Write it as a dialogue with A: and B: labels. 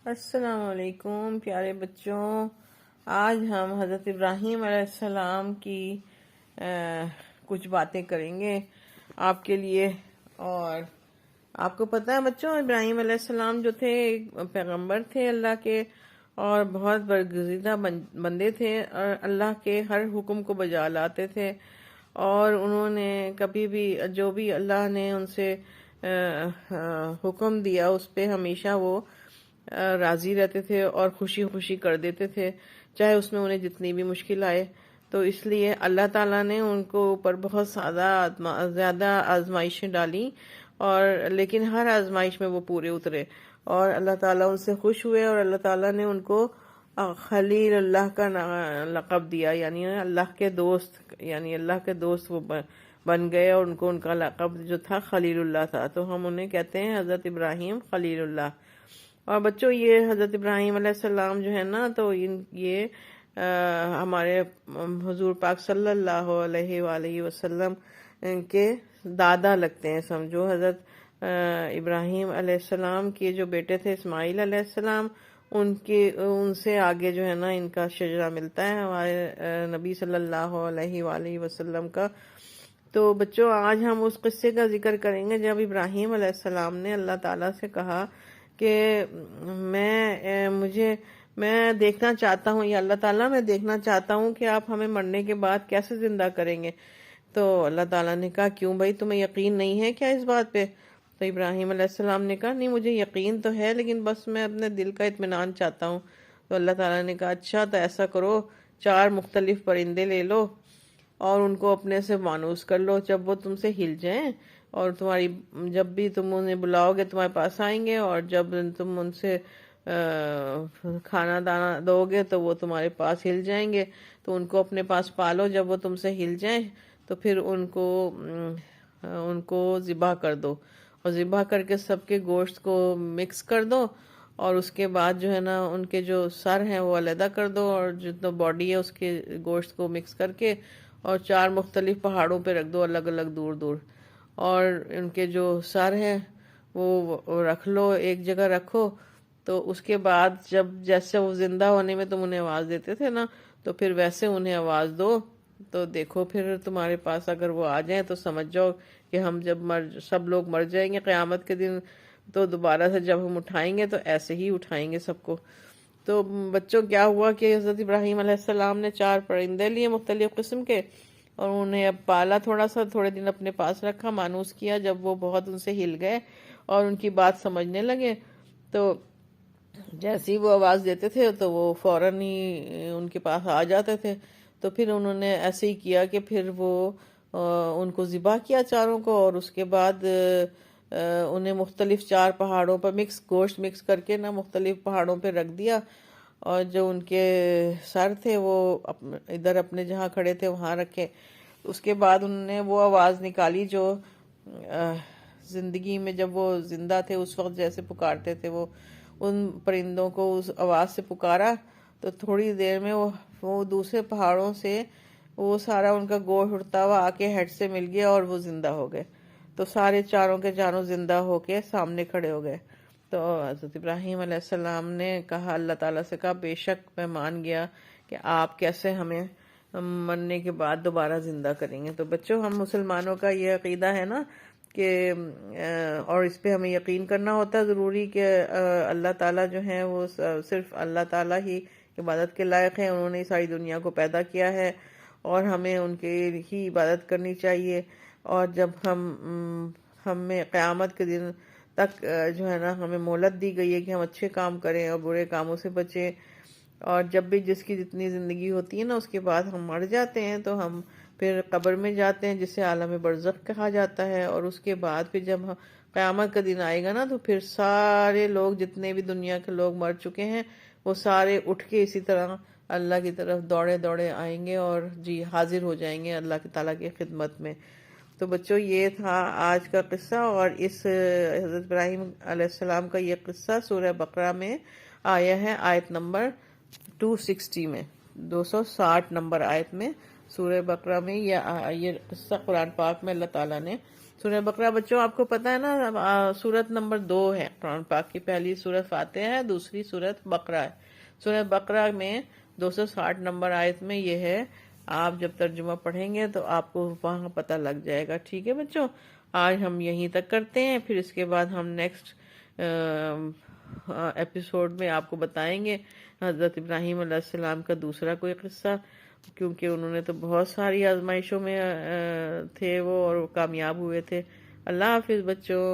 A: السلام علیکم پیارے بچوں، آج ہم حضرت ابراہیم علیہ السلام کی کچھ باتیں کریں گے آپ کے لیے۔ اور آپ کو پتہ ہے بچوں، ابراہیم علیہ السلام جو تھے ایک پیغمبر تھے اللہ کے، اور بہت برگزیدہ بندے تھے، اور اللہ کے ہر حکم کو بجا لاتے تھے، اور انہوں نے کبھی بھی جو بھی اللہ نے ان سے حکم دیا اس پہ ہمیشہ وہ راضی رہتے تھے اور خوشی خوشی کر دیتے تھے، چاہے اس میں انہیں جتنی بھی مشکل آئے۔ تو اس لیے اللہ تعالیٰ نے ان کو اوپر بہت زیادہ آزمائشیں ڈالی، اور لیکن ہر آزمائش میں وہ پورے اترے، اور اللہ تعالیٰ ان سے خوش ہوئے، اور اللہ تعالیٰ نے ان کو خلیل اللہ کا لقب دیا، یعنی اللہ کے دوست، یعنی اللہ کے دوست وہ بن گئے، اور ان کا لقب جو تھا خلیل اللہ تھا۔ تو ہم انہیں کہتے ہیں حضرت ابراہیم خلیل اللہ۔ اور بچوں، یہ حضرت ابراہیم علیہ السلام جو ہے نا، تو یہ ہمارے حضور پاک صلی اللہ علیہ وآلہ وسلم کے دادا لگتے ہیں، سمجھو۔ حضرت ابراہیم علیہ السلام کے جو بیٹے تھے اسماعیل علیہ السلام، ان سے آگے جو ہے نا ان کا شجرہ ملتا ہے ہمارے نبی صلی اللہ علیہ وآلہ وسلم کا۔ تو بچوں، آج ہم اس قصے کا ذکر کریں گے جب ابراہیم علیہ السلام نے اللہ تعالیٰ سے کہا کہ میں دیکھنا چاہتا ہوں، یا اللہ تعالیٰ میں دیکھنا چاہتا ہوں کہ آپ ہمیں مرنے کے بعد کیسے زندہ کریں گے۔ تو اللہ تعالیٰ نے کہا کیوں بھائی، تمہیں یقین نہیں ہے کیا اس بات پہ؟ تو ابراہیم علیہ السلام نے کہا نہیں، مجھے یقین تو ہے، لیکن بس میں اپنے دل کا اطمینان چاہتا ہوں۔ تو اللہ تعالیٰ نے کہا اچھا، تو ایسا کرو، 4 مختلف پرندے لے لو اور ان کو اپنے سے مانوس کر لو، جب وہ تم سے ہل جائیں، اور جب بھی تم انہیں بلاؤ گے تمہارے پاس آئیں گے، اور جب تم ان سے کھانا دانا دو گے تو وہ تمہارے پاس ہل جائیں گے۔ تو ان کو اپنے پاس پالو، جب وہ تم سے ہل جائیں تو پھر ان کو ذبح کر دو، اور ذبح کر کے سب کے گوشت کو مکس کر دو، اور اس کے بعد جو ہے نا ان کے جو سر ہیں وہ علیحدہ کر دو، اور جتنا باڈی ہے اس کے گوشت کو مکس کر کے، اور 4 مختلف پہاڑوں پہ رکھ دو، الگ الگ دور دور، اور ان کے جو سر ہیں وہ رکھ لو، ایک جگہ رکھو۔ تو اس کے بعد جیسے وہ زندہ ہونے میں تم انہیں آواز دیتے تھے نا، تو پھر ویسے انہیں آواز دو، تو دیکھو پھر تمہارے پاس اگر وہ آ جائیں تو سمجھ جاؤ کہ ہم جب سب لوگ مر جائیں گے قیامت کے دن، تو دوبارہ سے جب ہم اٹھائیں گے تو ایسے ہی اٹھائیں گے سب کو۔ تو بچوں، کیا ہوا کہ حضرت ابراہیم علیہ السلام نے 4 پرندے لیے مختلف قسم کے، اور انہیں اب پالا، تھوڑے دن اپنے پاس رکھا، مانوس کیا۔ جب وہ بہت ان سے ہل گئے اور ان کی بات سمجھنے لگے، تو جیسے ہی وہ آواز دیتے تھے تو وہ فوراً ہی ان کے پاس آ جاتے تھے۔ تو پھر انہوں نے ایسے ہی کیا کہ پھر وہ ان کو ذبح کیا 4 کو، اور اس کے بعد انہیں مختلف 4 پہاڑوں پر گوشت مکس کر کے نا مختلف پہاڑوں پہ رکھ دیا، اور جو ان کے سر تھے وہ ادھر اپنے جہاں کھڑے تھے وہاں رکھے۔ اس کے بعد انہوں نے وہ آواز نکالی جو زندگی میں جب وہ زندہ تھے اس وقت جیسے پکارتے تھے، وہ ان پرندوں کو اس آواز سے پکارا، تو تھوڑی دیر میں وہ دوسرے پہاڑوں سے وہ سارا ان کا گوشت اڑتا ہوا آ کے ہیڈ سے مل گیا، اور وہ زندہ ہو گئے۔ تو سارے 4 کے 4 زندہ ہو کے سامنے کھڑے ہو گئے۔ تو حضرت ابراہیم علیہ السلام نے کہا، اللہ تعالیٰ سے کہا بے شک میں مان گیا کہ آپ کیسے ہمیں مرنے کے بعد دوبارہ زندہ کریں گے۔ تو بچوں، ہم مسلمانوں کا یہ عقیدہ ہے نا کہ اور اس پہ ہمیں یقین کرنا ہوتا ہے ضروری کہ اللہ تعالیٰ جو ہیں وہ صرف اللہ تعالیٰ ہی عبادت کے لائق ہیں، انہوں نے ساری دنیا کو پیدا کیا ہے، اور ہمیں ان کی ہی عبادت کرنی چاہیے۔ اور جب ہمیں قیامت کے دن تک جو ہے نا ہمیں مہلت دی گئی ہے کہ ہم اچھے کام کریں اور برے کاموں سے بچیں، اور جب بھی جس کی جتنی زندگی ہوتی ہے نا اس کے بعد ہم مر جاتے ہیں تو ہم پھر قبر میں جاتے ہیں، جسے عالم برزخ کہا جاتا ہے، اور اس کے بعد پھر جب قیامت کا دن آئے گا نا تو پھر سارے لوگ جتنے بھی دنیا کے لوگ مر چکے ہیں وہ سارے اٹھ کے اسی طرح اللہ کی طرف دوڑے دوڑے آئیں گے، اور حاضر ہو جائیں گے اللہ تعالیٰ کی خدمت میں۔ تو بچوں، یہ تھا آج کا قصہ، اور اس حضرت ابراہیم علیہ السلام کا یہ قصہ سورہ بقرہ میں آیا ہے، آیت نمبر 260 میں، 260 نمبر آیت میں سورہ بقرہ میں یہ قصہ قرآن پاک میں اللہ تعالیٰ نے سورہ بقرہ بچوں آپ کو پتا ہے نا سورت نمبر 2 ہے قرآن پاک کی، پہلی سورت فاتحہ ہے، دوسری سورت بقرہ ہے۔ سورہ بقرہ میں 260 نمبر آیت میں یہ ہے، آپ جب ترجمہ پڑھیں گے تو آپ کو وہاں پتہ لگ جائے گا۔ ٹھیک ہے بچوں، آج ہم یہیں تک کرتے ہیں، پھر اس کے بعد ہم نیکسٹ ایپیسوڈ میں آپ کو بتائیں گے حضرت ابراہیم علیہ السلام کا دوسرا کوئی قصہ، کیونکہ انہوں نے تو بہت ساری آزمائشوں میں تھے وہ، اور کامیاب ہوئے تھے۔ اللہ حافظ بچوں۔